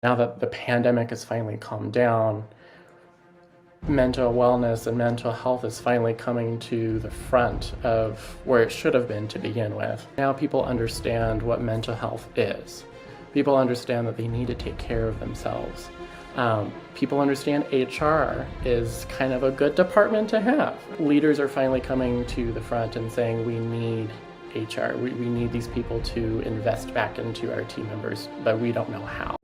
Now that the pandemic has finally calmed down, mental wellness and mental health is finally coming to the front of where it should have been to begin with. Now people understand what mental health is. People understand that they need to take care of themselves. People understand HR is kind of a good department to have. Leaders are finally coming to the front and saying we need HR. We need these people to invest back into our team members, but we don't know how.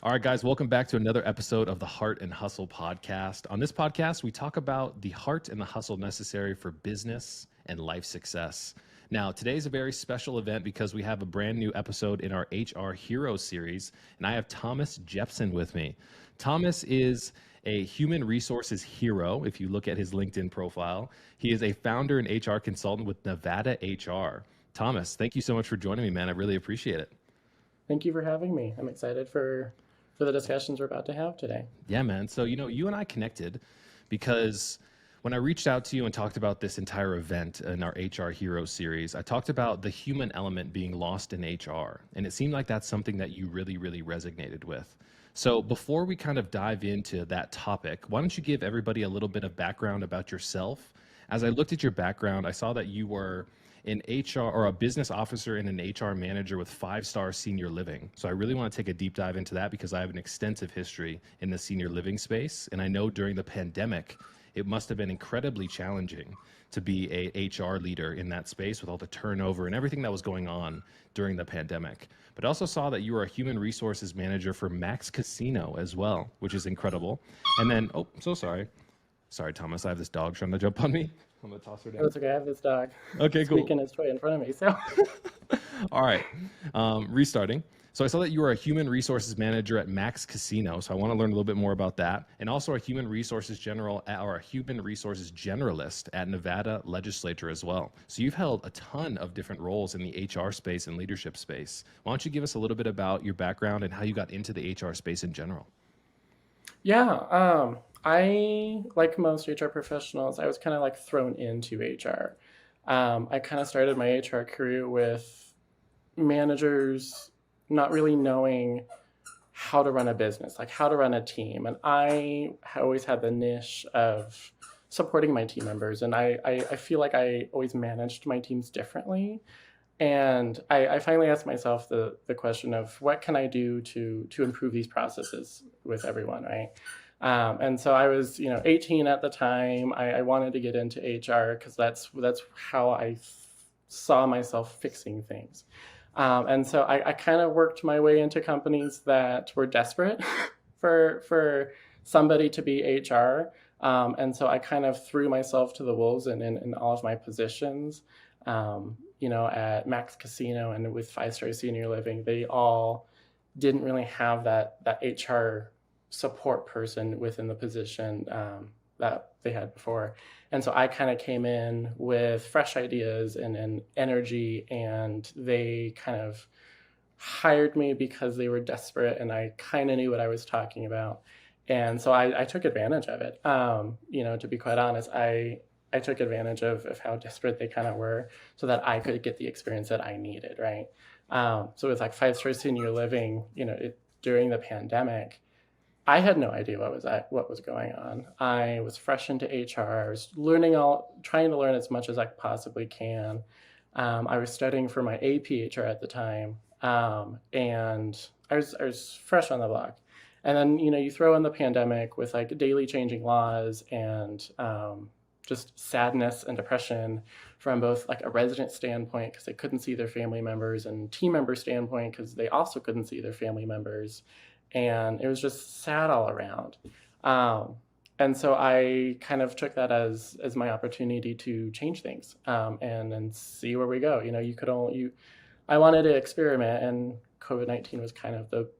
All right, guys, welcome back to another episode of the Heart and Hustle podcast. On this podcast, we talk about the heart and the hustle necessary for business and life success. Now, today's a very special event because we have a brand new episode in our HR Hero series, and I have Thomas Jepson with me. Thomas is a human resources hero. If you look at his LinkedIn profile, he is a founder and HR consultant with Nevada HR. Thomas, thank you so much for joining me, man. I really appreciate it. Thank you for having me. I'm excited for the discussions we're about to have today. Yeah, man. So, you and I connected because when I reached out to you and talked about this entire event in our HR Hero series, I talked about the human element being lost in HR. And it seemed like that's something that you really, really resonated with. So before we kind of dive into that topic, why don't you give everybody a little bit of background about yourself? As I looked at your background, I saw that you were an HR or a business officer and an HR manager with 5-star senior living. So I really want to take a deep dive into that because I have an extensive history in the senior living space. And I know during the pandemic, it must have been incredibly challenging to be a HR leader in that space with all the turnover and everything that was going on during the pandemic. But I also saw that you were a human resources manager for Max Casino as well, which is incredible. And then, oh, so sorry. Sorry, Thomas, I have this dog trying to jump on me. I'm gonna toss her down. Oh, it's okay. I have this dog Okay, cool. squeaking his toy in front of me. So, All right, restarting. So I saw that you were a human resources manager at Max Casino. So I want to learn a little bit more about that, and also a human resources generalist at Nevada Legislature as well. So you've held a ton of different roles in the HR space and leadership space. Why don't you give us a little bit about your background and how you got into the HR space in general? yeah, I, like most HR professionals, I was kind of like thrown into HR. I kind of started my HR career with managers not really knowing how to run a business, like how to run a team. And I always had the niche of supporting my team members. And I feel like I always managed my teams differently. And I finally asked myself the question of what can I do to improve these processes with everyone, right? And so I was, 18 at the time. I wanted to get into HR because that's how I saw myself fixing things. And so I kind of worked my way into companies that were desperate for somebody to be HR. And so I kind of threw myself to the wolves in all of my positions. At Max Casino and with 5-star senior living, they all didn't really have that HR support person within the position that they had before. And so I kind of came in with fresh ideas and energy, and they kind of hired me because they were desperate and I kind of knew what I was talking about. And so I took advantage of it. To be quite honest, I took advantage of how desperate they kind of were so that I could get the experience that I needed, right? So with like 5-star senior living, during the pandemic, I had no idea what was going on. I was fresh into HR. I was trying to learn as much as I possibly can. I was studying for my APHR at the time, and I was fresh on the block. And then you throw in the pandemic with like daily changing laws and just sadness and depression from both like a resident standpoint because they couldn't see their family members and team member standpoint because they also couldn't see their family members. And it was just sad all around. And so I kind of took that as my opportunity to change things and see where we go. I wanted to experiment, and COVID-19 was kind of the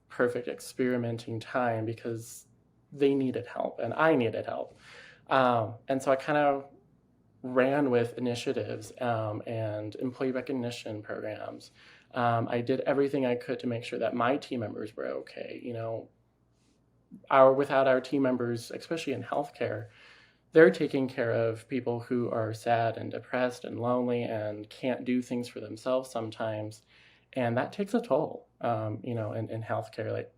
perfect experimenting time because they needed help and I needed help. And so I kind of ran with initiatives and employee recognition programs I did everything I could to make sure that my team members were okay. Without our team members, especially in healthcare, they're taking care of people who are sad and depressed and lonely and can't do things for themselves sometimes, and that takes a toll. In healthcare, like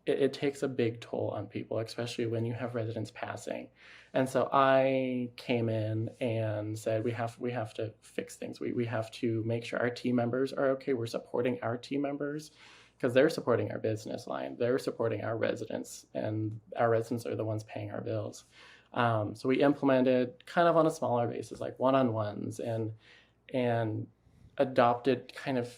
it takes a big toll on people, especially when you have residents passing. And so I came in and said, we have to fix things. We have to make sure our team members are okay. We're supporting our team members because they're supporting our business line. They're supporting our residents, and our residents are the ones paying our bills. So we implemented kind of on a smaller basis, like one-on-ones, and adopted kind of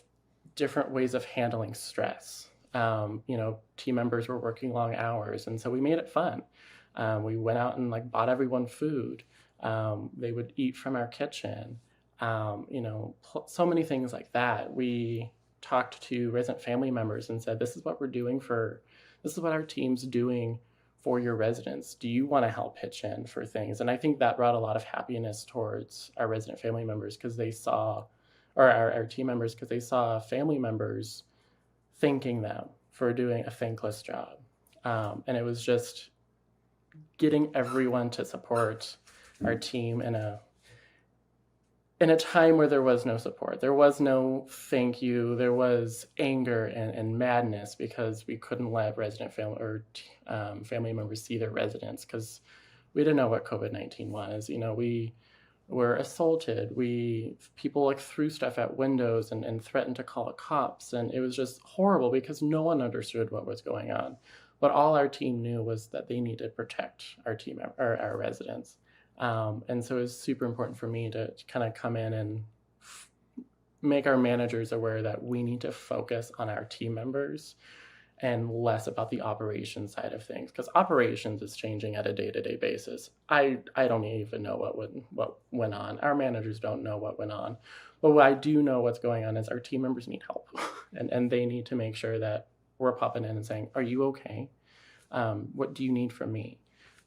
different ways of handling stress. Team members were working long hours, and so we made it fun. We went out and like bought everyone food. They would eat from our kitchen. So many things like that. We talked to resident family members and said, this is what our team's doing for your residents. Do you want to help pitch in for things? And I think that brought a lot of happiness towards our resident family members because they saw, or our team members, because they saw family members thanking them for doing a thankless job. And it was just getting everyone to support our team in a time where there was no support. There was no thank you. There was anger and madness because we couldn't let resident family members see their residents because we didn't know what COVID-19 was. We were assaulted. People like threw stuff at windows and threatened to call the cops. And it was just horrible because no one understood what was going on. But all our team knew was that they needed to protect our residents. And so it was super important for me to kind of come in and make our managers aware that we need to focus on our team members and less about the operations side of things, because operations is changing at a day-to-day basis. I don't even know what went on. Our managers don't know what went on. But what I do know what's going on is our team members need help, and they need to make sure that we're popping in and saying, are you okay? What do you need from me?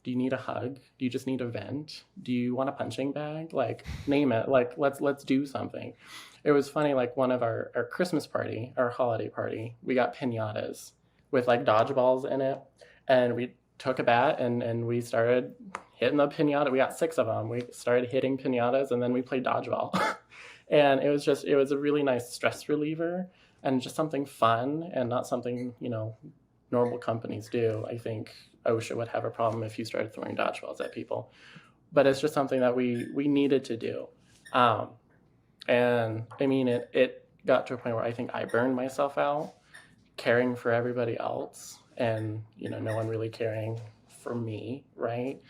Do you need a hug? Do you just need a vent? Do you want a punching bag? Like, name it. Like, let's do something. It was funny, like one of our Christmas party, our holiday party, we got piñatas with like dodgeballs in it. And we took a bat and we started hitting the piñata. We got 6 of them. We started hitting piñatas and then we played dodgeball. And it was a really nice stress reliever and just something fun and not something, normal companies do. I think OSHA would have a problem if you started throwing dodgeballs at people. But it's just something that we needed to do. And I mean, it got to a point where I think I burned myself out caring for everybody else and, no one really caring for me, right?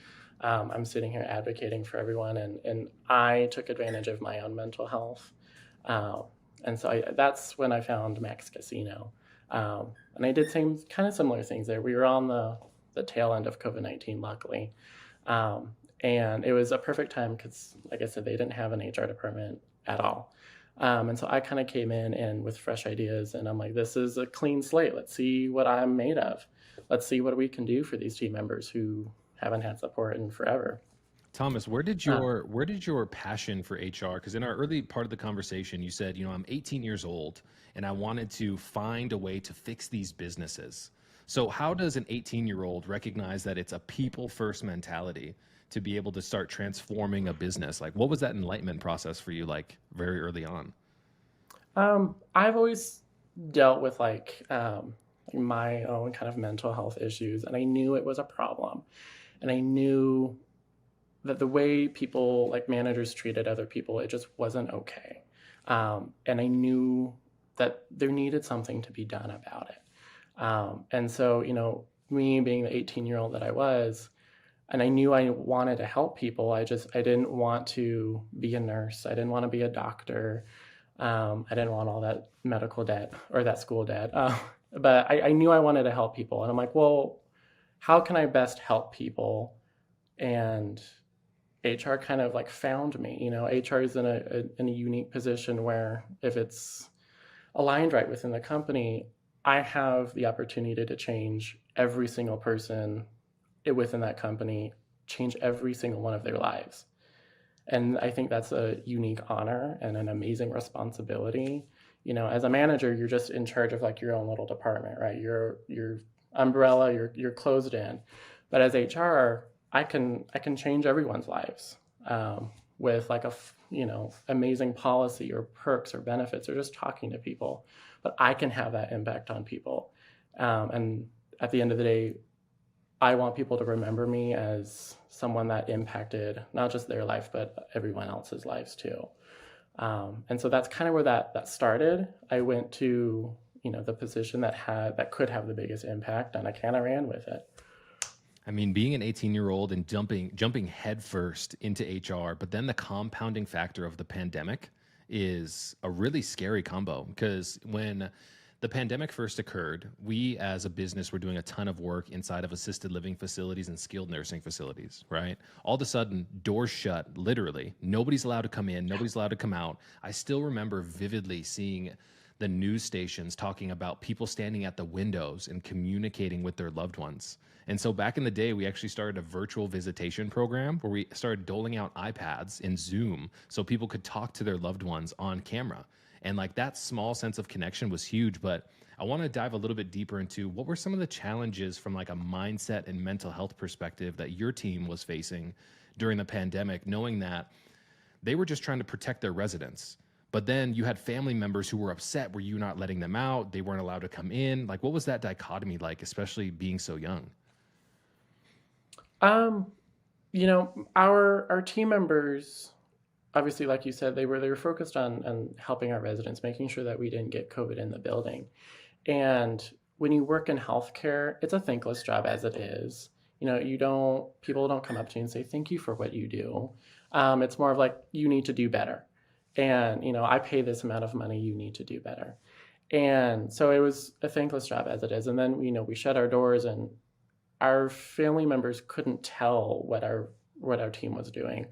I'm sitting here advocating for everyone, and I took advantage of my own mental health. And so that's when I found Max Casino. And I did kind of similar things there. We were on the tail end of COVID-19, luckily. And it was a perfect time because, like I said, they didn't have an HR department at all. And so I kind of came in and with fresh ideas, and I'm like, this is a clean slate. Let's see what I'm made of. Let's see what we can do for these team members who haven't had support in forever. Thomas, where did your passion for HR? Because in our early part of the conversation, you said, I'm 18 years old and I wanted to find a way to fix these businesses. So how does an 18-year-old recognize that it's a people first mentality to be able to start transforming a business? Like, what was that enlightenment process for you, like very early on? I've always dealt with my own kind of mental health issues, and I knew it was a problem. And I knew that the way people, like managers, treated other people, it just wasn't okay. And I knew that there needed something to be done about it. And so, me being the 18-year-old that I was, and I knew I wanted to help people, I didn't want to be a nurse. I didn't want to be a doctor. I didn't want all that medical debt or that school debt. But I knew I wanted to help people. And I'm like, well, how can I best help people? And HR kind of like found me. HR is in a unique position where if it's aligned right within the company, I have the opportunity to change every single person within that company, change every single one of their lives. And I think that's a unique honor and an amazing responsibility. as a manager, you're just in charge of like your own little department, right? Your umbrella, you're closed in. But as HR, I can change everyone's lives with like amazing policy or perks or benefits or just talking to people. But I can have that impact on people. And at the end of the day, I want people to remember me as someone that impacted not just their life, but everyone else's lives too. And so that's kind of where that started. I went to the position that could have the biggest impact, and I kind of ran with it. I mean, being an 18-year-old and jumping headfirst into HR, but then the compounding factor of the pandemic is a really scary combo, because when the pandemic first occurred, we as a business were doing a ton of work inside of assisted living facilities and skilled nursing facilities, right? All of a sudden, doors shut, literally. Nobody's allowed to come in, nobody's allowed to come out. I still remember vividly seeing the news stations talking about people standing at the windows and communicating with their loved ones. And so back in the day, we actually started a virtual visitation program where we started doling out iPads in Zoom so people could talk to their loved ones on camera. And like that small sense of connection was huge. But I want to dive a little bit deeper into what were some of the challenges from like a mindset and mental health perspective that your team was facing during the pandemic, knowing that they were just trying to protect their residents. But then you had family members who were upset. Were you not letting them out? They weren't allowed to come in. Like, what was that dichotomy like, especially being so young? Um, our team members, obviously, like you said, they were focused on helping our residents, making sure that we didn't get COVID in the building. And when you work in healthcare, it's a thankless job as it is. People don't come up to you and say thank you for what you do. It's more of like you need to do better, and I pay this amount of money, you need to do better. And so it was a thankless job as it is. And then we shut our doors, and our family members couldn't tell what our team was doing.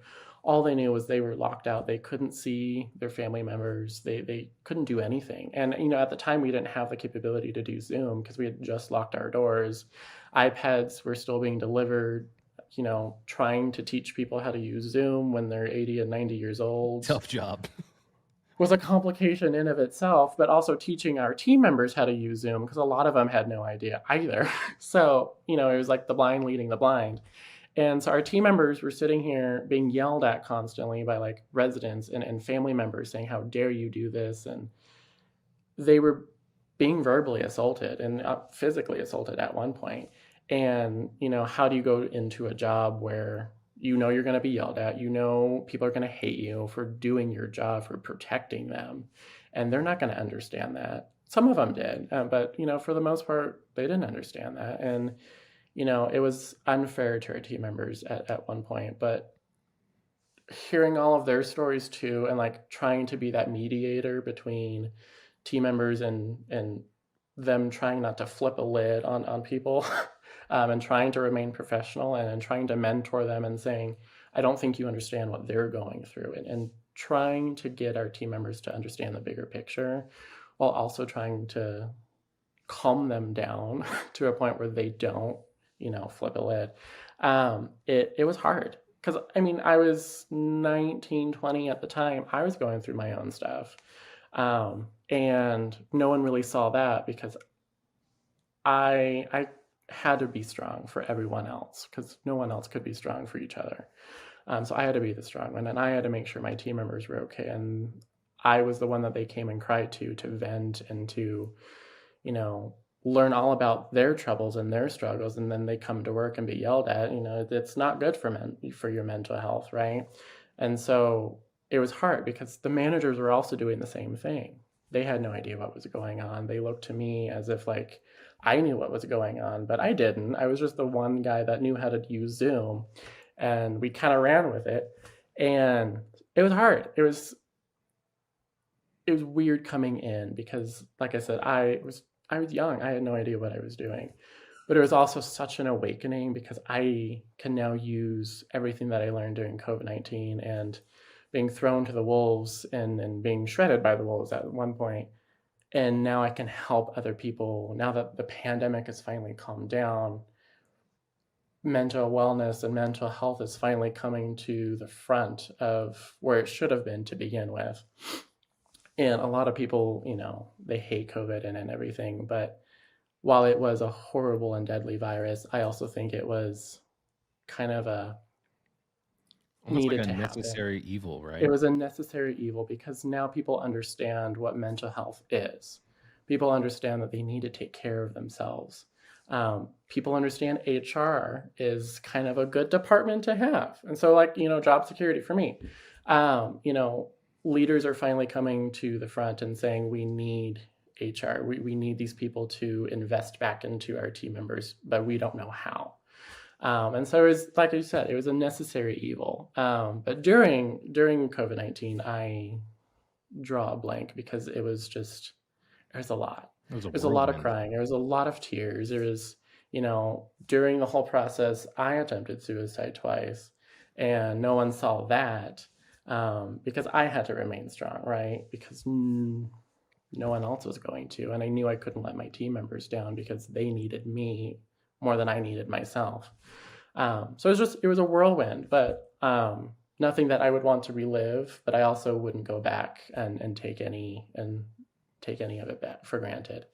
All they knew was they were locked out. They couldn't see their family members. They couldn't do anything. And at the time we didn't have the capability to do Zoom because we had just locked our doors. iPads were still being delivered. Trying to teach people how to use Zoom when they're 80 and 90 years old Tough job. was a complication in of itself, but also teaching our team members how to use Zoom because a lot of them had no idea either. So, it was like the blind leading the blind. And so our team members were sitting here being yelled at constantly by like residents and family members saying, how dare you do this? And they were being verbally assaulted and physically assaulted at one point. And, how do you go into a job where you're going to be yelled at, people are going to hate you for doing your job, for protecting them, and they're not going to understand that. Some of them did, but, for the most part, they didn't understand that. And, it was unfair to our team members at one point, but hearing all of their stories too, and like trying to be that mediator between team members and them trying not to flip a lid on people and trying to remain professional and trying to mentor them and saying, I don't think you understand what they're going through, and trying to get our team members to understand the bigger picture while also trying to calm them down to a point where they don't, flip a lid. It was hard because I was 19, 20 at the time. I was going through my own stuff. And no one really saw that because I had to be strong for everyone else because no one else could be strong for each other. So I had to be the strong one, and I had to make sure my team members were okay. And I was the one that they came and cried to vent and to, learn all about their troubles and their struggles. And then they come to work and be yelled at. It's not good for your mental health, right? And so it was hard because the managers were also doing the same thing. They had no idea what was going on. They looked to me as if like I knew what was going on, but I didn't. I was just the one guy that knew how to use Zoom, and we kind of ran with it. And it was hard. It was weird coming in because, like I said, I was young. I had no idea what I was doing. But it was also such an awakening because I can now use everything that I learned during COVID-19 and being thrown to the wolves and being shredded by the wolves at one point. And now I can help other people. Now that the pandemic has finally calmed down, mental wellness and mental health is finally coming to the front of where it should have been to begin with. And a lot of people, they hate COVID and everything. But while it was a horrible and deadly virus, I also think it was kind of a Almost like needed a to happen. necessary evil, It right? was a necessary evil because now people understand what mental health is. People understand that they need to take care of themselves. People understand HR is kind of a good department to have. And so, like, job security for me, um, you know, leaders are finally coming to the front and saying, we need HR. We need these people to invest back into our team members, but we don't know how. And so it was, like you said, it was a necessary evil. But during COVID-19, I draw a blank because it was just there's a lot. It was a There's a lot of whirlwind. crying. There was a lot of tears. There was, during the whole process, I attempted suicide twice, and no one saw that because I had to remain strong, right? Because no one else was going to, and I knew I couldn't let my team members down because they needed me more than I needed myself. So it was a whirlwind, but nothing that I would want to relive. But I also wouldn't go back and take any of it back for granted,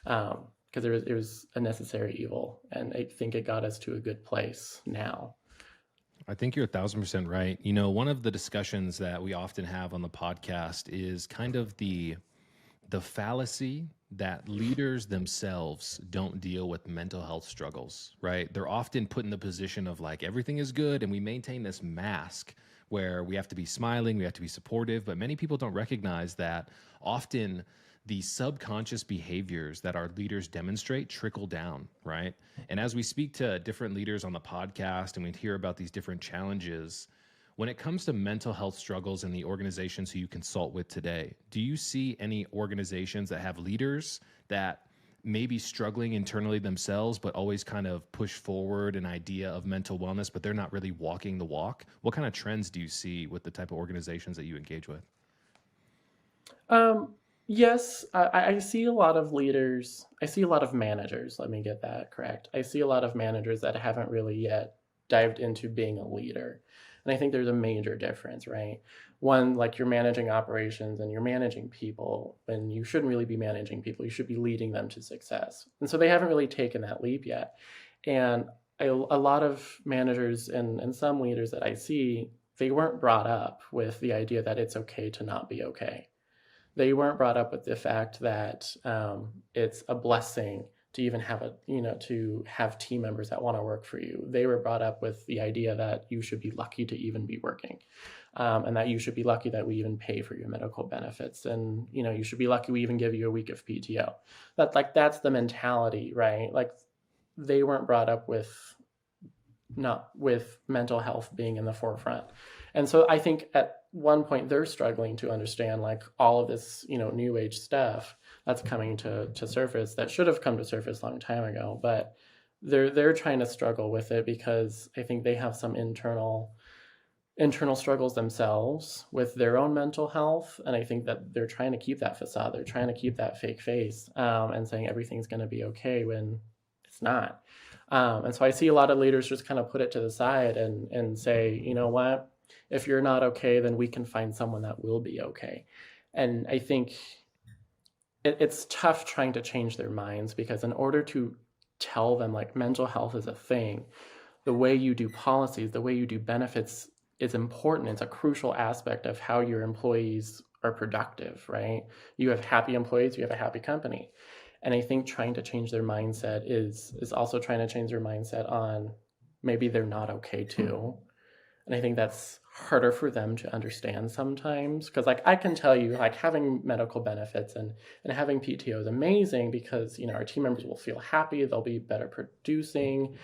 because it was a necessary evil, and I think it got us to a good place now. I think you're 1,000% right. One of the discussions that we often have on the podcast is kind of the fallacy that leaders themselves don't deal with mental health struggles, right? They're often put in the position of like everything is good and we maintain this mask where we have to be smiling, we have to be supportive, but many people don't recognize that often the subconscious behaviors that our leaders demonstrate trickle down, right? And as we speak to different leaders on the podcast and we hear about these different challenges, when it comes to mental health struggles in the organizations who you consult with today, do you see any organizations that have leaders that may be struggling internally themselves, but always kind of push forward an idea of mental wellness, but they're not really walking the walk? What kind of trends do you see with the type of organizations that you engage with? Yes, I see a lot of leaders. I see a lot of managers. Let me get that correct. I see a lot of managers that haven't really yet dived into being a leader. And I think there's a major difference, right? One, like you're managing operations and you're managing people, and you shouldn't really be managing people. You should be leading them to success. And so they haven't really taken that leap yet. And a lot of managers and some leaders that I see, they weren't brought up with the idea that it's okay to not be okay. They weren't brought up with the fact that it's a blessing to even have to have team members that want to work for you. They were brought up with the idea that you should be lucky to even be working, and that you should be lucky that we even pay for your medical benefits, and you should be lucky we even give you a week of PTO. That's the mentality, right? Like they weren't brought up with not with mental health being in the forefront. And so I think at one point they're struggling to understand like all of this, new age stuff that's coming to surface that should have come to surface a long time ago. But they're trying to struggle with it because I think they have some internal struggles themselves with their own mental health. And I think that they're trying to keep that facade. They're trying to keep that fake face, and saying everything's going to be okay when it's not. And so I see a lot of leaders just kind of put it to the side and say, you know what, if you're not okay, then we can find someone that will be okay. And I think it's tough trying to change their minds because in order to tell them like mental health is a thing, the way you do policies, the way you do benefits is important. It's a crucial aspect of how your employees are productive, right? You have happy employees, you have a happy company. And I think trying to change their mindset is also trying to change their mindset on maybe they're not okay too. And I think that's harder for them to understand sometimes because like I can tell you like having medical benefits and having PTO is amazing because our team members will feel happy, they'll be better producing,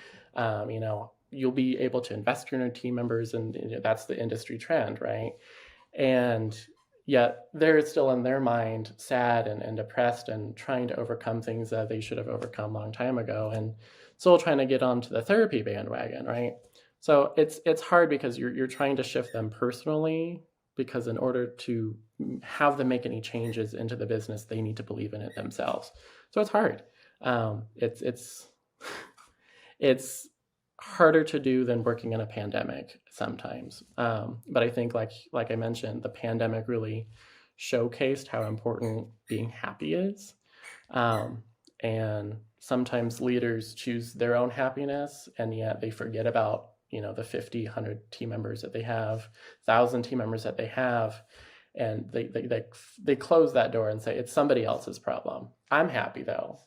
you'll be able to invest in your team members, and that's the industry trend, right? And yet they're still in their mind sad and depressed and trying to overcome things that they should have overcome a long time ago and still trying to get onto the therapy bandwagon, right? So it's hard because you're trying to shift them personally because in order to have them make any changes into the business, they need to believe in it themselves. So it's hard. It's it's harder to do than working in a pandemic sometimes. But I think like I mentioned, the pandemic really showcased how important being happy is. Um, and sometimes leaders choose their own happiness, and yet they forget about, the 50, 100 team members that they have, 1,000 team members that they have, and they close that door and say it's somebody else's problem. I'm happy though.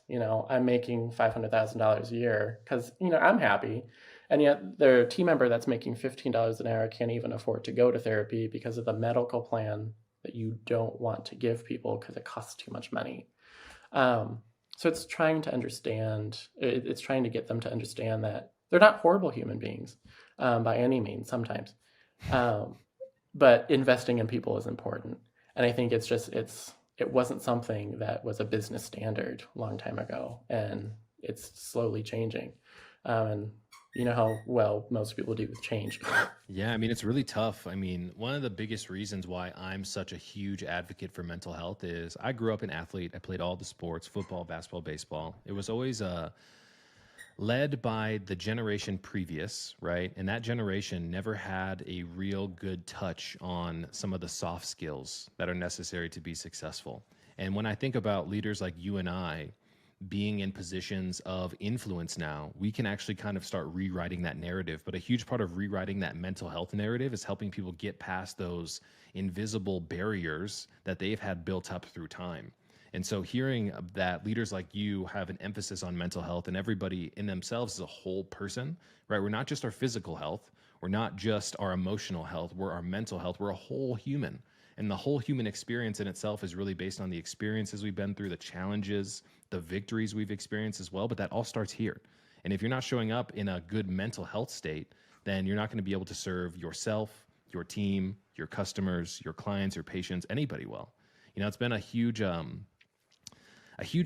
I'm making $500,000 a year because I'm happy, and yet their team member that's making $15 an hour can't even afford to go to therapy because of the medical plan that you don't want to give people because it costs too much money. Um, so it's trying to understand. It's trying to get them to understand that they're not horrible human beings by any means. Sometimes. Um, but investing in people is important, and I think it wasn't something that was a business standard a long time ago, and it's slowly changing. And you know how well most people do with change. Yeah, I mean, it's really tough. I mean, one of the biggest reasons why I'm such a huge advocate for mental health is I grew up an athlete. I played all the sports, football, basketball, baseball. It was always led by the generation previous, right? And that generation never had a real good touch on some of the soft skills that are necessary to be successful. And when I think about leaders like you and I being in positions of influence now, we can actually kind of start rewriting that narrative. But a huge part of rewriting that mental health narrative is helping people get past those invisible barriers that they've had built up through time. And so hearing that leaders like you have an emphasis on mental health, and everybody in themselves is a whole person, right? We're not just our physical health. We're not just our emotional health. We're our mental health. We're a whole human. And the whole human experience in itself is really based on the experiences we've been through, the challenges, the victories we've experienced as well. But that all starts here. And if you're not showing up in a good mental health state, then you're not going to be able to serve yourself, your team, your customers, your clients, your patients, anybody well. It's been a huge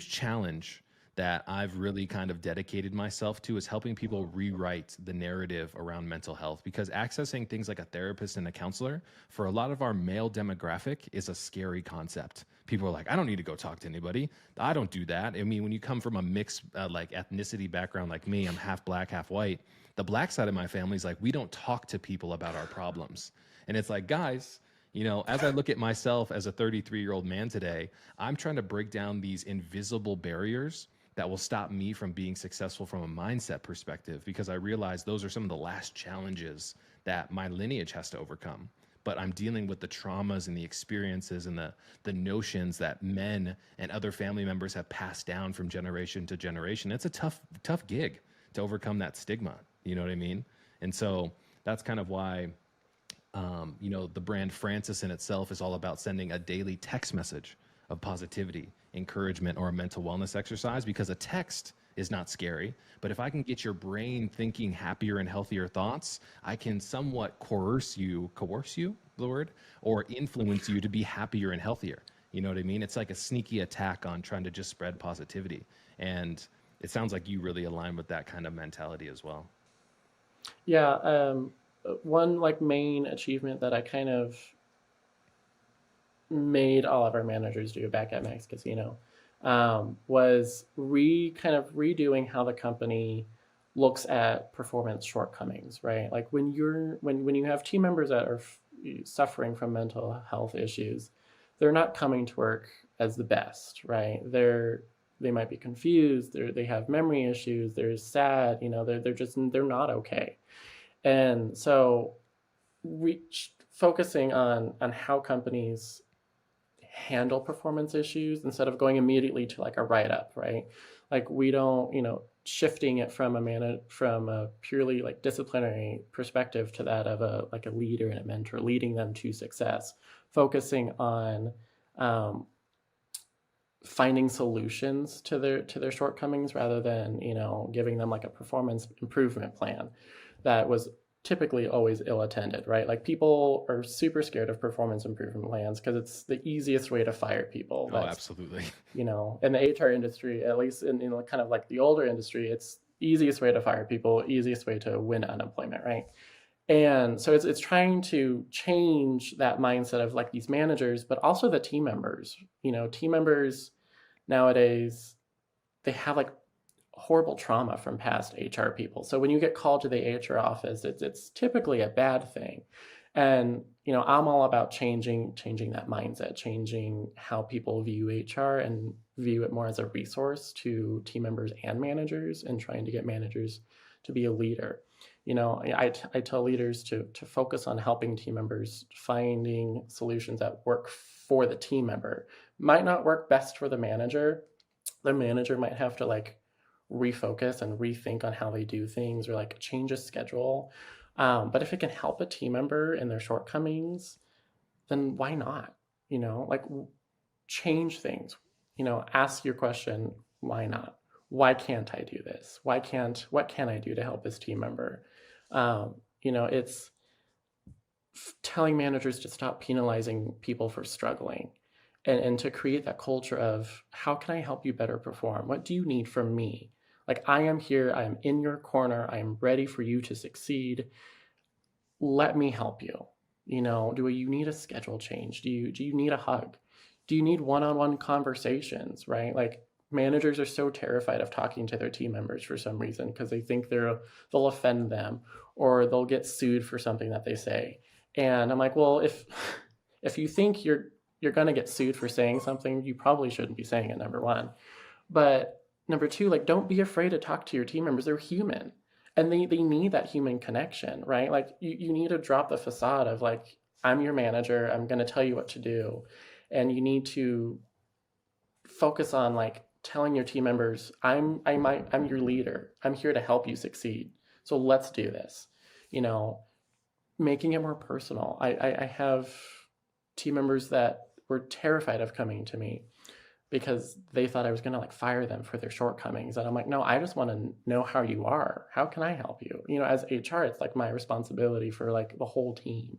challenge that I've really kind of dedicated myself to is helping people rewrite the narrative around mental health, because accessing things like a therapist and a counselor for a lot of our male demographic is a scary concept. People are like, I don't need to go talk to anybody. I don't do that. I mean, when you come from a mixed like ethnicity background like me, I'm half black, half white. The black side of my family is like, we don't talk to people about our problems. And it's like, guys, as I look at myself as a 33-year-old man today, I'm trying to break down these invisible barriers that will stop me from being successful from a mindset perspective, because I realize those are some of the last challenges that my lineage has to overcome. But I'm dealing with the traumas and the experiences and the notions that men and other family members have passed down from generation to generation. It's a tough gig to overcome that stigma. You know what I mean? And so that's kind of why the brand FRANSiS in itself is all about sending a daily text message of positivity, encouragement, or a mental wellness exercise, because a text is not scary. But if I can get your brain thinking happier and healthier thoughts, I can somewhat coerce you, the word, or influence you to be happier and healthier. You know what I mean? It's like a sneaky attack on trying to just spread positivity. And it sounds like you really align with that kind of mentality as well. Yeah. One main achievement that I kind of made all of our managers do back at Max Casino was kind of redoing how the company looks at performance shortcomings, right? Like when you have team members that are suffering from mental health issues, they're not coming to work as the best, right? They might be confused, they have memory issues, they're sad, they're not okay. And so focusing on how companies handle performance issues instead of going immediately to a write-up, right? Like we don't, shifting it from a purely disciplinary perspective to that of a leader and a mentor, leading them to success, focusing on finding solutions to their shortcomings rather than giving them a performance improvement plan that was typically always ill-attended, right? Like people are super scared of performance improvement plans because it's the easiest way to fire people. Oh, absolutely. In the HR industry, at least in kind of the older industry, it's easiest way to fire people, easiest way to win unemployment, right? And so it's trying to change that mindset of these managers, but also the team members. Team members nowadays, they have horrible trauma from past HR people. So when you get called to the HR office, it's typically a bad thing. And, I'm all about changing that mindset, changing how people view HR and view it more as a resource to team members and managers, and trying to get managers to be a leader. I tell leaders to focus on helping team members finding solutions that work for the team member. Might not work best for the manager. The manager might have to like refocus and rethink on how they do things, or like change a schedule. But if it can help a team member in their shortcomings, then why not? Like, change things. Ask your question, why not? Why can't I do this? What can I do to help this team member? It's telling managers to stop penalizing people for struggling, and to create that culture of, how can I help you better perform? What do you need from me? Like, I am here, I am in your corner, I am ready for you to succeed. Let me help you. Do you need a schedule change? Do you need a hug? Do you need one-on-one conversations, right? Like, managers are so terrified of talking to their team members for some reason, because they think they'll offend them, or they'll get sued for something that they say. And I'm like, well, if you think you're going to get sued for saying something, you probably shouldn't be saying it, number one. But number two, like, don't be afraid to talk to your team members. They're human, and they need that human connection, right? Like, you need to drop the facade of like, I'm your manager, I'm going to tell you what to do. And you need to focus on like telling your team members, I'm your leader. I'm here to help you succeed. So let's do this. Making it more personal. I have team members that were terrified of coming to me because they thought I was going to like fire them for their shortcomings. And I'm like, no, I just want to know how you are. How can I help you? As HR, it's like my responsibility for like the whole team.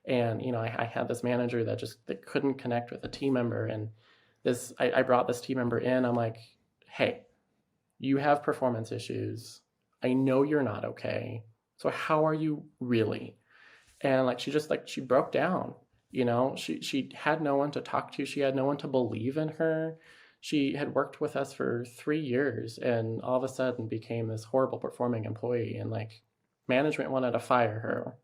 And, I had this manager that couldn't connect with a team member. And I brought this team member in. I'm like, hey, you have performance issues. I know you're not okay. So how are you really? And like, she broke down. She had no one to talk to. She had no one to believe in her. She had worked with us for 3 years, and all of a sudden became this horrible performing employee. And like, management wanted to fire her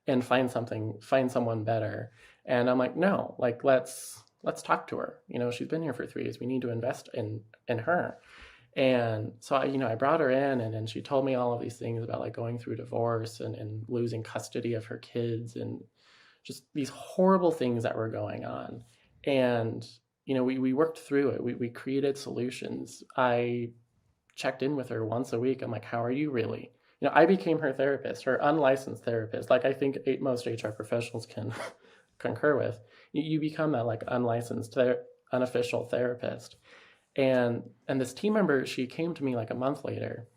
and find someone better. And I'm like, no, like, let's talk to her. She's been here for 3 years. We need to invest in her. And so I brought her in, and then she told me all of these things about like going through divorce and losing custody of her kids, and just these horrible things that were going on. And, we worked through it. We created solutions. I checked in with her once a week. I'm like, how are you really? I became her therapist, her unlicensed therapist. Like, I think most HR professionals can concur with. You become that like unlicensed, unofficial therapist. And this team member, she came to me like a month later.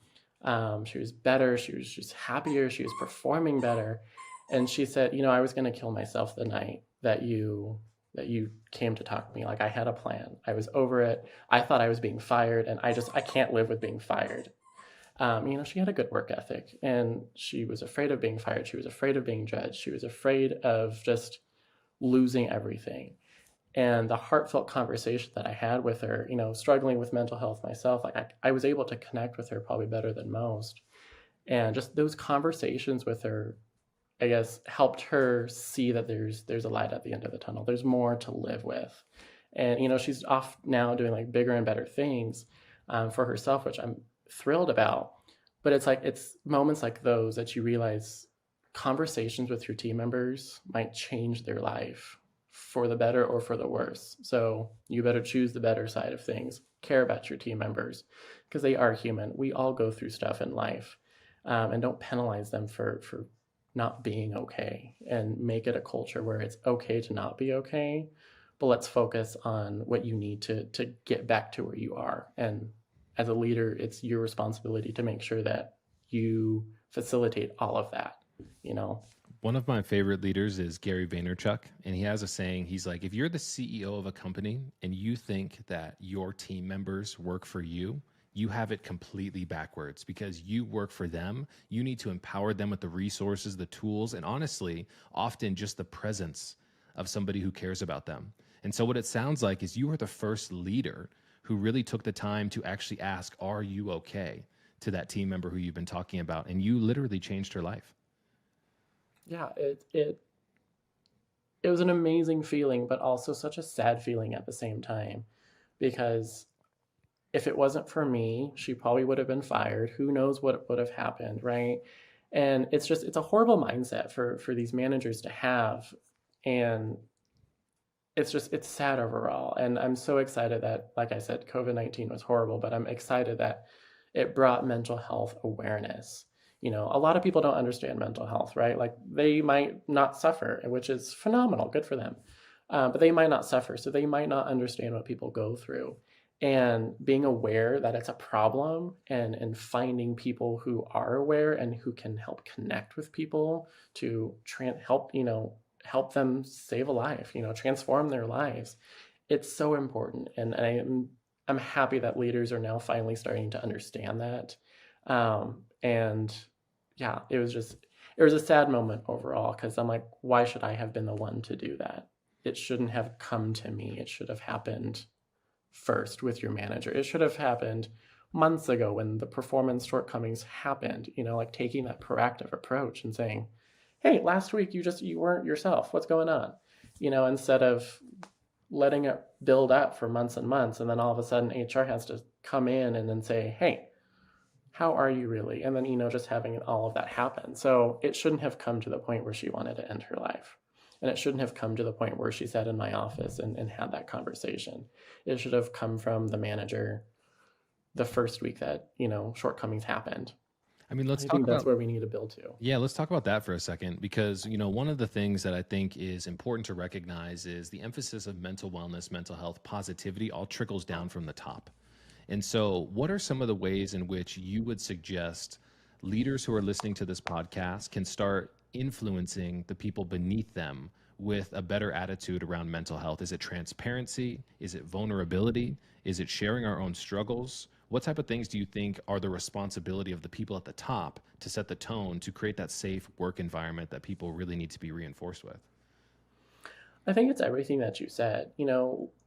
She was better. She was just happier. She was performing better. And she said, I was going to kill myself the night that you came to talk to me. Like, I had a plan. I was over it. I thought I was being fired, and I can't live with being fired. She had a good work ethic, and she was afraid of being fired. She was afraid of being judged. She was afraid of just losing everything. And the heartfelt conversation that I had with her, struggling with mental health myself, like, I was able to connect with her probably better than most. And just those conversations with her, I guess, helped her see that there's a light at the end of the tunnel. There's more to live with. And, she's off now doing like bigger and better things for herself, which I'm thrilled about. But it's moments like those that you realize conversations with your team members might change their life for the better or for the worse. So you better choose the better side of things. Care about your team members, because they are human. We all go through stuff in life, and don't penalize them for not being okay, and make it a culture where it's okay to not be okay. But let's focus on what you need to get back to where you are. And as a leader, it's your responsibility to make sure that you facilitate all of that. One of my favorite leaders is Gary Vaynerchuk, and he has a saying. He's like, if you're the CEO of a company and you think that your team members work for you, you have it completely backwards, because you work for them. You need to empower them with the resources, the tools, and honestly, often just the presence of somebody who cares about them. And so what it sounds like is you were the first leader who really took the time to actually ask, are you okay, to that team member who you've been talking about? And you literally changed her life. Yeah, it was an amazing feeling, but also such a sad feeling at the same time, because if it wasn't for me, she probably would have been fired. Who knows what would have happened, right? And it's a horrible mindset for these managers to have, and it's sad overall. And I'm so excited that, like I said, COVID-19 was horrible, but I'm excited that it brought mental health awareness. A lot of people don't understand mental health, right? Like they might not suffer, which is phenomenal, good for them. But they might not suffer, so they might not understand what people go through. And being aware that it's a problem, and finding people who are aware and who can help connect with people to help them save a life, transform their lives. It's so important. And I'm happy that leaders are now finally starting to understand that. And yeah, it was a sad moment overall, because I'm like, why should I have been the one to do that? It shouldn't have come to me. It should have happened first with your manager. It should have happened months ago when the performance shortcomings happened, like taking that proactive approach and saying, hey, last week you weren't yourself. What's going on? Instead of letting it build up for months and months, and then all of a sudden HR has to come in and then say, hey, how are you really? And then, just having all of that happen. So it shouldn't have come to the point where she wanted to end her life. And it shouldn't have come to the point where she sat in my office and had that conversation. It should have come from the manager the first week that, shortcomings happened. I mean, let's I talk think that's about where we need to build to. yeah, let's talk about that for a second because, one of the things that I think is important to recognize is the emphasis of mental wellness, mental health, positivity all trickles down from the top. And so, what are some of the ways in which you would suggest leaders who are listening to this podcast can start influencing the people beneath them with a better attitude around mental health? Is it transparency? Is it vulnerability? Is it sharing our own struggles? What type of things do you think are the responsibility of the people at the top to set the tone to create that safe work environment that people really need to be reinforced with? I think it's everything that you said.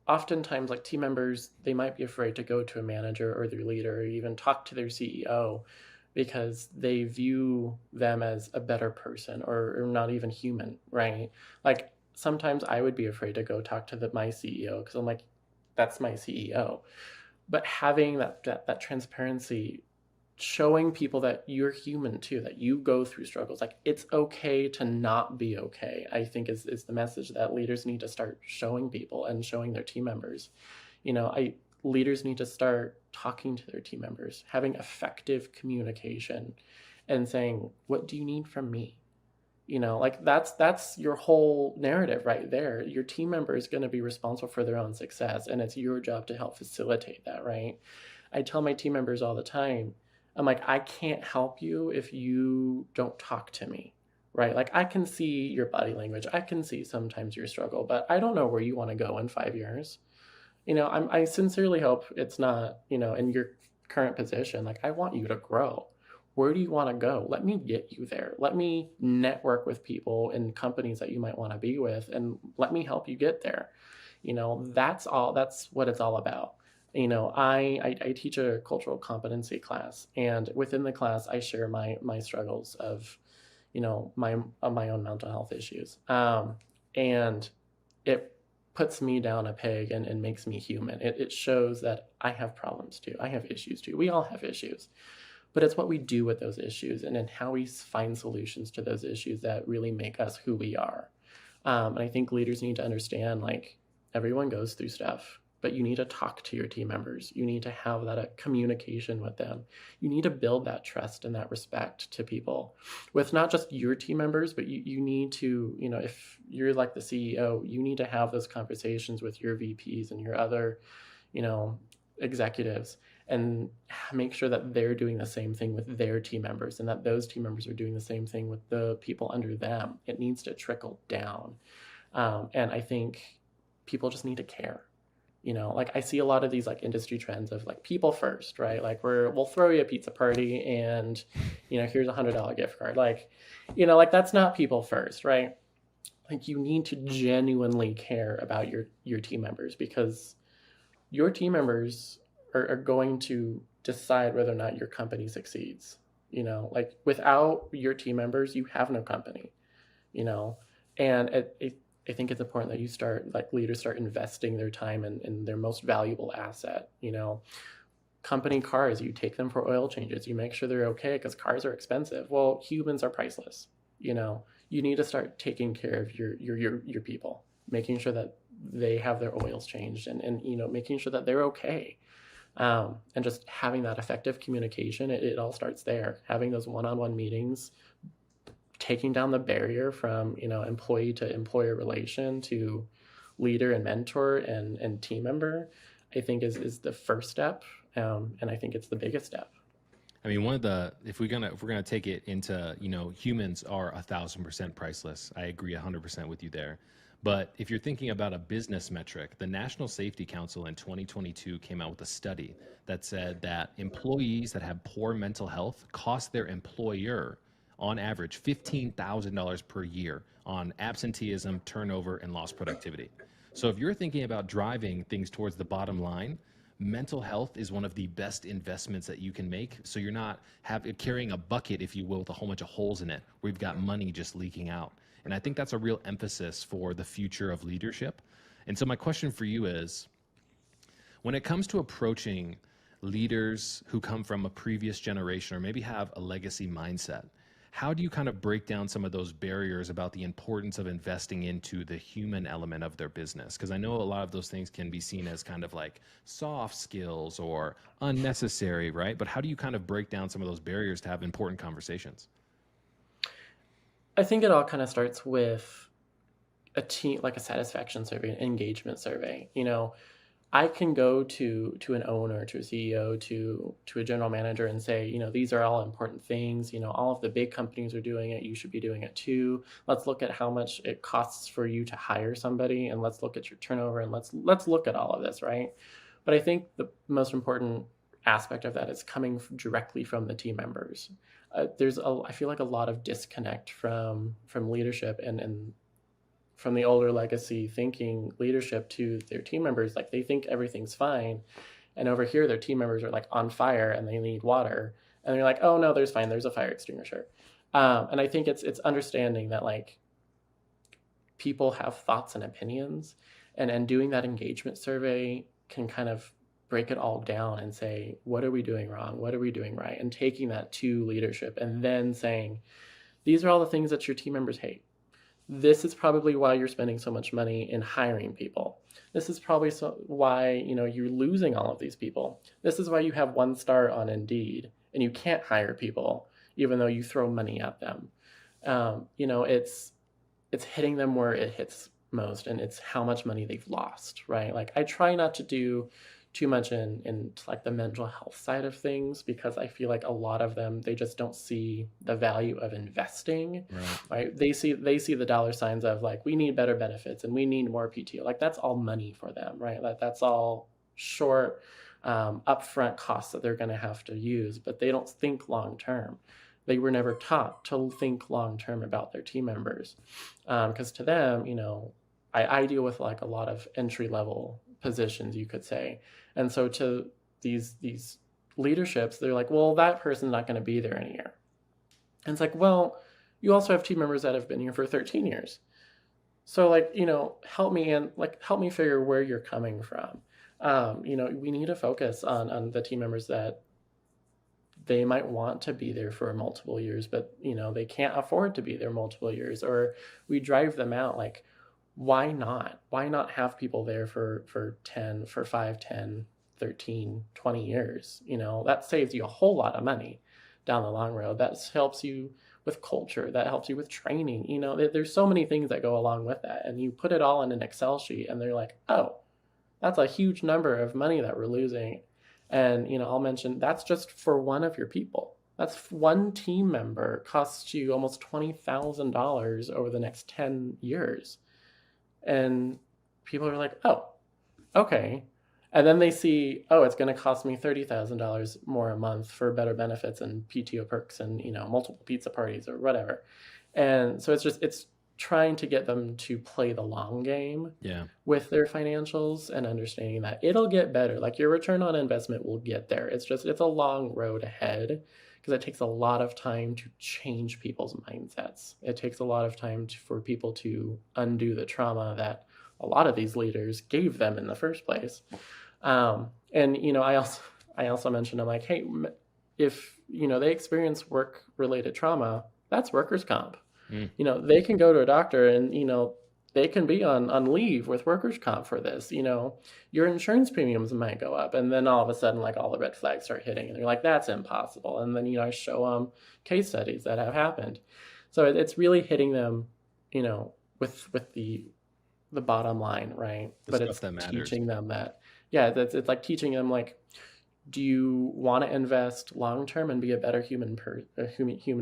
Oftentimes, like team members, they might be afraid to go to a manager or their leader or even talk to their CEO because they view them as a better person, or not even human, right? Like sometimes I would be afraid to go talk to my CEO because I'm like, that's my CEO. But having that transparency, showing people that you're human too, that you go through struggles, like it's okay to not be okay, I think is the message that leaders need to start showing people and showing their team members. I Leaders need to start talking to their team members, having effective communication, and saying, what do you need from me? Like that's your whole narrative right there. Your team member is going to be responsible for their own success, and it's your job to help facilitate that, right? I tell my team members all the time, I'm like, I can't help you if you don't talk to me, right? Like I can see your body language, I can see sometimes your struggle, but I don't know where you want to go in 5 years. I sincerely hope it's not, in your current position. Like I want you to grow. Where do you want to go? Let me get you there. Let me network with people in companies that you might want to be with, and let me help you get there. That's all. That's what it's all about. I teach a cultural competency class, and within the class, I share my struggles of, my own mental health issues, and it puts me down a peg, and makes me human. It shows that I have problems too. I have issues too. We all have issues, but it's what we do with those issues, and then how we find solutions to those issues that really make us who we are. And I think leaders need to understand, like, everyone goes through stuff, but you need to talk to your team members. You need to have that communication with them. You need to build that trust and that respect to people with not just your team members, but you need to, if you're like the CEO, you need to have those conversations with your VPs and your other, executives, and make sure that they're doing the same thing with their team members, and that those team members are doing the same thing with the people under them. It needs to trickle down. And I think people just need to care. Like I see a lot of these like industry trends of like people first, right? Like we'll throw you a pizza party, and here's $100 gift card. Like, like that's not people first, right? Like you need to genuinely care about your team members, because your team members are going to decide whether or not your company succeeds. Like without your team members, you have no company. you know. And I think it's important that you start, like leaders start investing their time in their most valuable asset, you know. Company cars, you take them for oil changes, you make sure they're okay because cars are expensive. Well, humans are priceless, you know. You need to start taking care of your people, making sure that they have their oils changed, and you know, making sure that they're okay. And just having that effective communication, it all starts there. Having those one-on-one meetings, taking down the barrier from, you know, employee to employer relation to leader and mentor and team member, I think is the first step, and I think it's the biggest step. I mean, one of the if we're gonna take it into, you know, humans are 1,000% priceless. I agree 100% with you there. But if you're thinking about a business metric, the National Safety Council in 2022 came out with a study that said that employees that have poor mental health cost their employer on average $15,000 per year on absenteeism, turnover, and lost productivity. So if you're thinking about driving things towards the bottom line, mental health is one of the best investments that you can make. So you're not carrying a bucket, if you will, with a whole bunch of holes in it, where you've got money just leaking out. And I think that's a real emphasis for the future of leadership. And so my question for you is, when it comes to approaching leaders who come from a previous generation or maybe have a legacy mindset, how do you kind of break down some of those barriers about the importance of investing into the human element of their business? Because I know a lot of those things can be seen as kind of like soft skills or unnecessary, right? But how do you kind of break down some of those barriers to have important conversations? I think it all kind of starts with a team, like a satisfaction survey, an engagement survey. You know, I can go to an owner, to a CEO, to a general manager and say, you know, these are all important things. You know, all of the big companies are doing it. You should be doing it too. Let's look at how much it costs for you to hire somebody, and let's look at your turnover, and let's look at all of this, right? But I think the most important aspect of that is coming directly from the team members. I feel like a lot of disconnect from leadership and from the older legacy thinking leadership to their team members. Like, they think everything's fine, and over here their team members are like on fire and they need water, and they're like, oh no, there's fine, there's a fire extinguisher. And I think it's understanding that, like, people have thoughts and opinions, and doing that engagement survey can kind of break it all down and say, what are we doing wrong, what are we doing right, and taking that to leadership and then saying, these are all the things that your team members hate. This is probably why you're spending so much money in hiring people. This is probably why, you know, you're losing all of these people. This is why you have 1 star on Indeed and you can't hire people even though you throw money at them. You know, it's hitting them where it hits most, and it's how much money they've lost, right? Like, I try not to do too much in like the mental health side of things, because I feel like a lot of them, they just don't see the value of investing, right? They see the dollar signs of, like, we need better benefits and we need more PTO. Like, that's all money for them, right? That's all short upfront costs that they're going to have to use, but they don't think long term. They were never taught to think long term about their team members, because to them, you know, I deal with like a lot of entry level positions, you could say. And so to these leaderships, they're like, well, that person's not going to be there in a year. And it's like, well, you also have team members that have been here for 13 years. So, like, you know, help me figure where you're coming from. You know, we need to focus on the team members that they might want to be there for multiple years, but, you know, they can't afford to be there multiple years, or we drive them out. Like, why not? Why not have people there for 5, 10, 13, 20 years? You know, that saves you a whole lot of money down the long road. That helps you with culture. That helps you with training. You know, there's so many things that go along with that. And you put it all in an Excel sheet and they're like, oh, that's a huge number of money that we're losing. And, you know, I'll mention that's just for one of your people. That's one team member costs you almost $20,000 over the next 10 years. And people are like, oh, okay. And then they see, oh, it's going to cost me $30,000 more a month for better benefits and PTO perks and, you know, multiple pizza parties or whatever. And so it's trying to get them to play the long game Yeah. with their financials and understanding that it'll get better. Like your return on investment will get there. It's a long road ahead because it takes a lot of time to change people's mindsets. It takes a lot of time for people to undo the trauma that a lot of these leaders gave them in the first place. And I also mentioned, I'm like, hey, if they experience work related trauma, that's workers' comp. Mm. They can go to a doctor and they can be on leave with workers' comp for this. Your insurance premiums might go up, and then all of a sudden, like, all the red flags start hitting, and they're like, that's impossible. And then I show them case studies that have happened. So it's really hitting them, with the bottom line, right? The But stuff it's that matters. teaching them that, yeah, it's like teaching them, like, do you want to invest long term and be a better human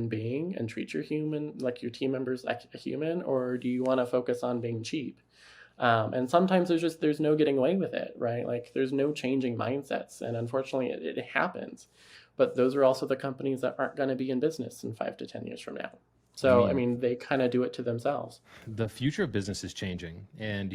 being and treat your team members like a human, or do you want to focus on being cheap? And sometimes there's no getting away with it, right? Like, there's no changing mindsets, and unfortunately it happens. But those are also the companies that aren't going to be in business in 5 to 10 years from now. So I mean, they kind of do it to themselves. The future of business is changing. And,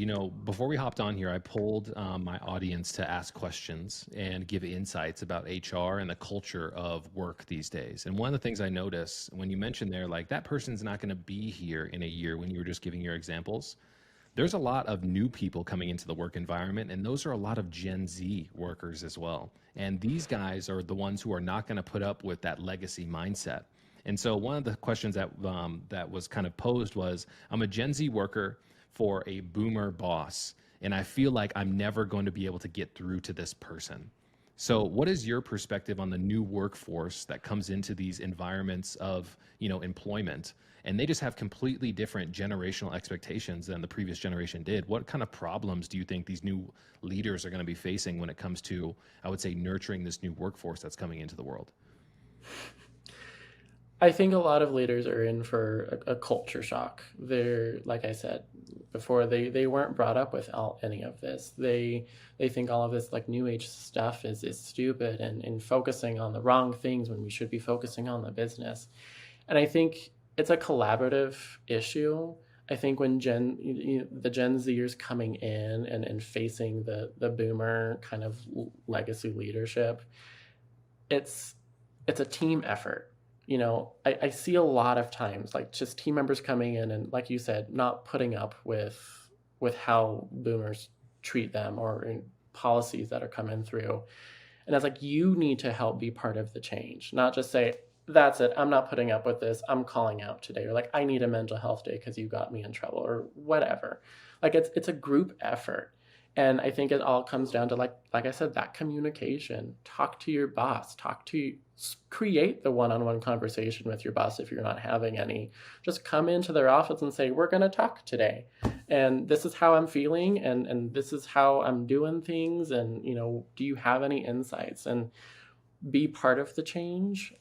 before we hopped on here, I polled my audience to ask questions and give insights about HR and the culture of work these days. And one of the things I noticed when you mentioned there, like, that person's not going to be here in a year, when you were just giving your examples, there's a lot of new people coming into the work environment, and those are a lot of Gen Z workers as well. And these guys are the ones who are not going to put up with that legacy mindset. And so one of the questions that was kind of posed was, I'm a Gen Z worker for a boomer boss, and I feel like I'm never going to be able to get through to this person. So what is your perspective on the new workforce that comes into these environments of, employment, and they just have completely different generational expectations than the previous generation did? What kind of problems do you think these new leaders are going to be facing when it comes to, I would say, nurturing this new workforce that's coming into the world? I think a lot of leaders are in for a culture shock. They're, like I said before, they weren't brought up with any of this. They think all of this, like, new age stuff is stupid and focusing on the wrong things when we should be focusing on the business. And I think it's a collaborative issue. I think when the Gen Zers coming in and facing the boomer kind of legacy leadership, it's a team effort. I see a lot of times, like, just team members coming in and, like you said, not putting up with how boomers treat them or in policies that are coming through. And it's like, you need to help be part of the change, not just say, that's it, I'm not putting up with this, I'm calling out today, or like, I need a mental health day because you got me in trouble, or whatever. Like, it's a group effort. And I think it all comes down to, like I said, that communication. Talk to your boss. Create the one-on-one conversation with your boss if you're not having any. Just come into their office and say, we're going to talk today. And this is how I'm feeling, and this is how I'm doing things. And, do you have any insights? And be part of the change,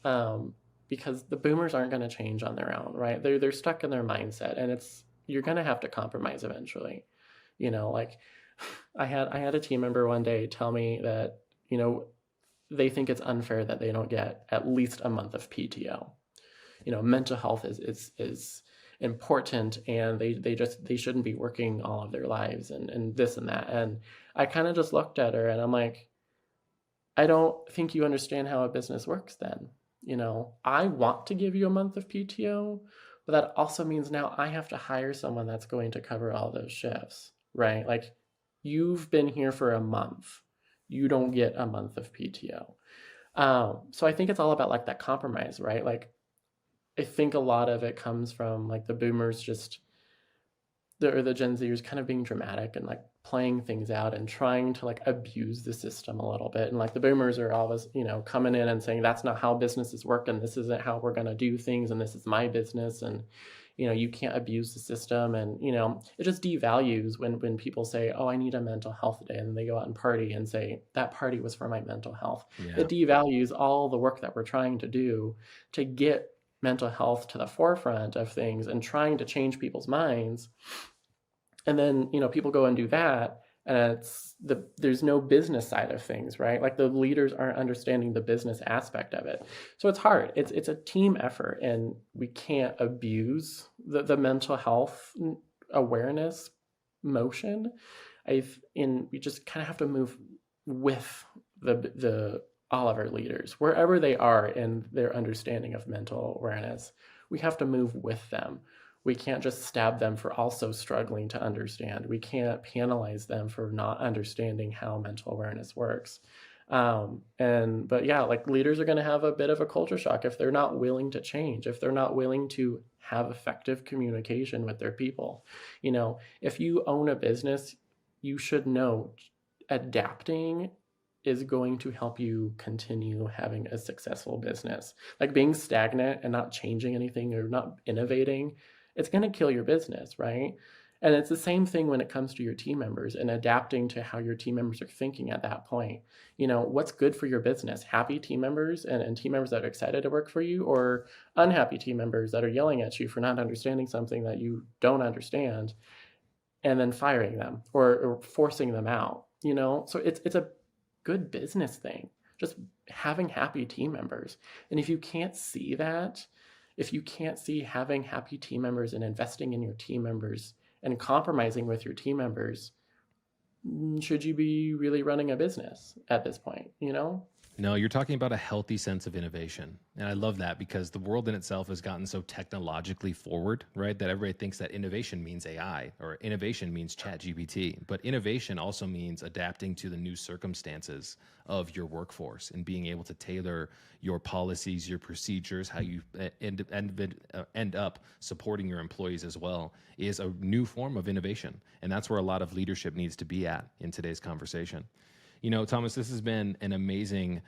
because the boomers aren't going to change on their own, right? They're stuck in their mindset, and you're going to have to compromise eventually. Like, I had a team member one day tell me that, they think it's unfair that they don't get at least a month of PTO. Mental health is important, and they shouldn't be working all of their lives and this and that. And I kind of just looked at her and I'm like, I don't think you understand how a business works then. I want to give you a month of PTO, but that also means now I have to hire someone that's going to cover all those shifts, right? Like, you've been here for a month. You don't get a month of PTO. So I think it's all about, like, that compromise, right? Like, I think a lot of it comes from, like, the boomers or the Gen Zers kind of being dramatic and, like, playing things out and trying to, like, abuse the system a little bit. And, like, the boomers are always, coming in and saying, that's not how businesses work, and this isn't how we're going to do things, and this is my business, and you can't abuse the system. And it just devalues when people say, oh, I need a mental health day, and then they go out and party and say, that party was for my mental health. Yeah. It devalues all the work that we're trying to do to get mental health to the forefront of things and trying to change people's minds. And then people go and do that, And there's no business side of things, right? Like the leaders aren't understanding the business aspect of it. So it's hard. It's a team effort, and we can't abuse the mental health awareness motion. We just kind of have to move with the all of our leaders wherever they are in their understanding of mental awareness. We have to move with them. We can't just stab them for also struggling to understand. We can't penalize them for not understanding how mental awareness works. But yeah, like leaders are going to have a bit of a culture shock if they're not willing to change, if they're not willing to have effective communication with their people. If you own a business, you should know adapting is going to help you continue having a successful business. Like being stagnant and not changing anything or not innovating, it's going to kill your business, right? And it's the same thing when it comes to your team members and adapting to how your team members are thinking at that point. What's good for your business? Happy team members and team members that are excited to work for you, or unhappy team members that are yelling at you for not understanding something that you don't understand and then firing them or forcing them out, So it's a good business thing, just having happy team members. And if you can't see that, if you can't see having happy team members and investing in your team members and compromising with your team members, should you be really running a business at this point, No, you're talking about a healthy sense of innovation. And I love that because the world in itself has gotten so technologically forward, right? That everybody thinks that innovation means AI or innovation means chat GPT. But innovation also means adapting to the new circumstances of your workforce and being able to tailor your policies, your procedures, how you end up supporting your employees as well is a new form of innovation. And that's where a lot of leadership needs to be at in today's conversation. Thomas, this has been an amazing,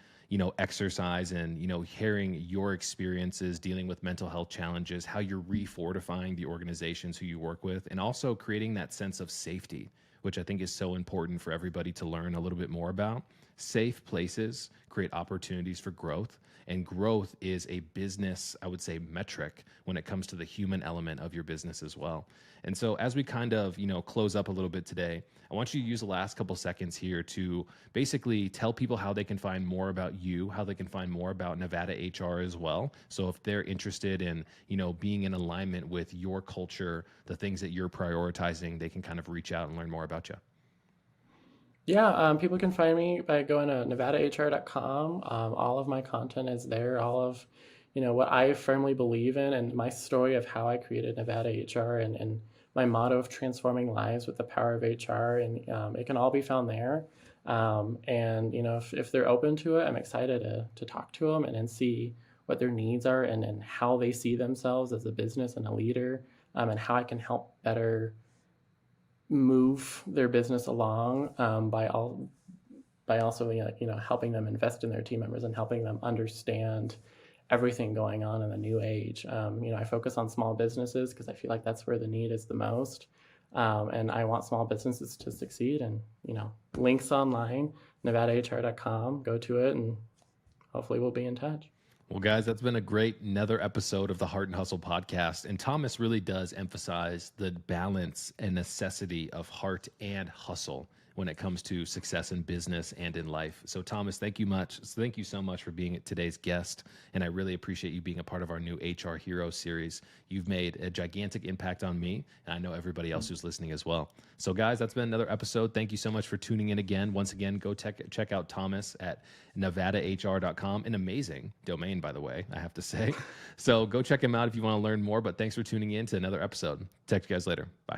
exercise and, hearing your experiences dealing with mental health challenges, how you're refortifying the organizations who you work with, and also creating that sense of safety, which I think is so important for everybody to learn a little bit more about. Safe places create opportunities for growth, and growth is a business, I would say, metric when it comes to the human element of your business as well. And so as we kind of, close up a little bit today, I want you to use the last couple seconds here to basically tell people how they can find more about you, how they can find more about Nevada HR as well. So if they're interested in, being in alignment with your culture, the things that you're prioritizing, they can kind of reach out and learn more about you. Yeah, people can find me by going to nevadahr.com. All of my content is there. All of, what I firmly believe in and my story of how I created Nevada HR and my motto of transforming lives with the power of HR. And it can all be found there. And, if they're open to it, I'm excited to talk to them and see what their needs are and how they see themselves as a business and a leader, and how I can help better move their business along by also helping them invest in their team members and helping them understand everything going on in the new age. I focus on small businesses because I feel like that's where the need is the most, and I want small businesses to succeed. And links online, nevadahr.com. Go to it, and hopefully we'll be in touch. Well, guys, that's been a great another episode of the Heart and Hustle podcast. And Thomas really does emphasize the balance and necessity of heart and hustle when it comes to success in business and in life. So Thomas, thank you so much for being today's guest. And I really appreciate you being a part of our new HR Hero series. You've made a gigantic impact on me, and I know everybody else who's listening as well. So guys, that's been another episode. Thank you so much for tuning in again. Once again, go check out Thomas at nevadahr.com. An amazing domain, by the way, I have to say. So go check him out if you want to learn more, but thanks for tuning in to another episode. Talk to you guys later. Bye.